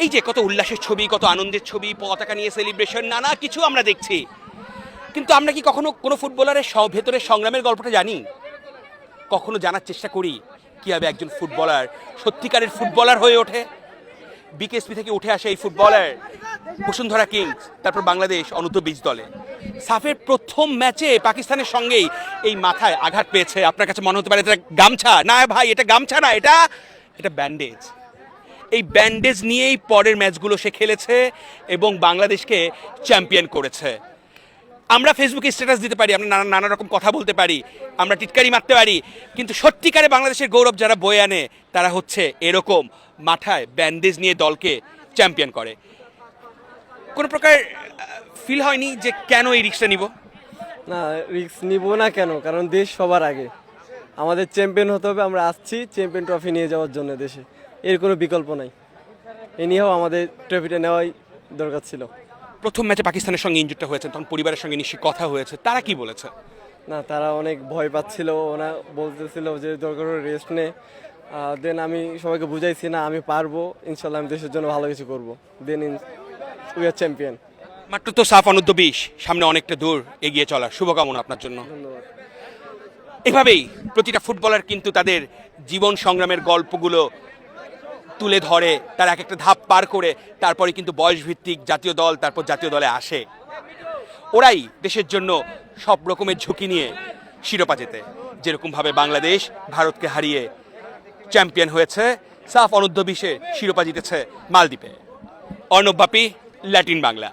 এই যে কত উল্লাসের ছবি, কত আনন্দের ছবি, পতাকা নিয়ে সেলিব্রেশন, নানা কিছু আমরা দেখছি, কিন্তু আমরা কি কখনো কোনো ফুটবলারের ভেতরের সংগ্রামের গল্পটা জানি? কখনো জানার চেষ্টা করি কীভাবে একজন ফুটবলার সত্যিকারের ফুটবলার হয়ে ওঠে? বিকেএসপি থেকে উঠে আসে এই ফুটবলার বসুন্ধরা কিংস, তারপর বাংলাদেশ অনূর্ধ্ব-20 দলে। সাফের প্রথম ম্যাচে পাকিস্তানের সঙ্গেই এই মাথায় আঘাত পেয়েছে। আপনার কাছে মনে হতে পারে এটা গামছা, না ভাই এটা গামছা না, এটা এটা ব্যান্ডেজ। এই ব্যান্ডেজ নিয়েই পরের ম্যাচগুলো সে খেলেছে এবং বাংলাদেশকে চ্যাম্পিয়ন করেছে। আমরা ফেসবুকে স্ট্যাটাস দিতে পারি, আমরা নানা রকম কথা বলতে পারি, আমরা টিটকারি মারতে পারি, কিন্তু সত্যিকারে বাংলাদেশের গৌরব যারা বয়ে আনে তারা হচ্ছে এরকম মাথায় ব্যান্ডেজ নিয়ে দলকে চ্যাম্পিয়ন করে। কোনো প্রকার ফিল হয়নি যে কেন এই রিস্কটা নিব? না, রিস্ক নিব না কেন, কারণ দেশ সবার আগে। আমাদের চ্যাম্পিয়ন হতে হবে, আমরা আসছি চ্যাম্পিয়ন ট্রফি নিয়ে যাওয়ার জন্য দেশে, এর কোনো বিকল্প নাই। এ নিয়েও আমাদের ট্রফিটা নেওয়াই দরকার ছিল। প্রথম ম্যাচে পাকিস্তানের সঙ্গে ইনজুরটা হয়েছে, তখন পরিবারের সঙ্গে নিশ্চয়ই কথা হয়েছে, তারা কি বলেছে? না, তারা অনেক ভয় পাচ্ছিল, ওরা বলতেছিল যে দরকার রেস্ট নে। দেন আমি সবাইকে বুঝাইছি না আমি পারবো, ইনশাল্লাহ আমি দেশের জন্য ভালো কিছু করবো। Then we are champion. মাত্র তো সাফ অনূর্ধ্ব-20, সামনে অনেকটা দূর এগিয়ে চলার শুভকামনা আপনার জন্য। ধন্যবাদ। এভাবেই প্রতিটা ফুটবলার কিন্তু তাদের জীবন সংগ্রামের গল্পগুলো তুলে ধরে, তার এক একটা ধাপ পার করে তারপরে কিন্তু বয়সভিত্তিক জাতীয় দল, তারপর জাতীয় দলে আসে। ওরাই দেশের জন্য সব রকমের ঝুঁকি নিয়ে শিরোপা জেতে, যেরকমভাবে বাংলাদেশ ভারতকে হারিয়ে চ্যাম্পিয়ন হয়েছে, সাফ অনূর্ধ্ব-20 শিরোপা জিতেছে মালদ্বীপে। অর্ণব বাপি, ল্যাটিন বাংলা।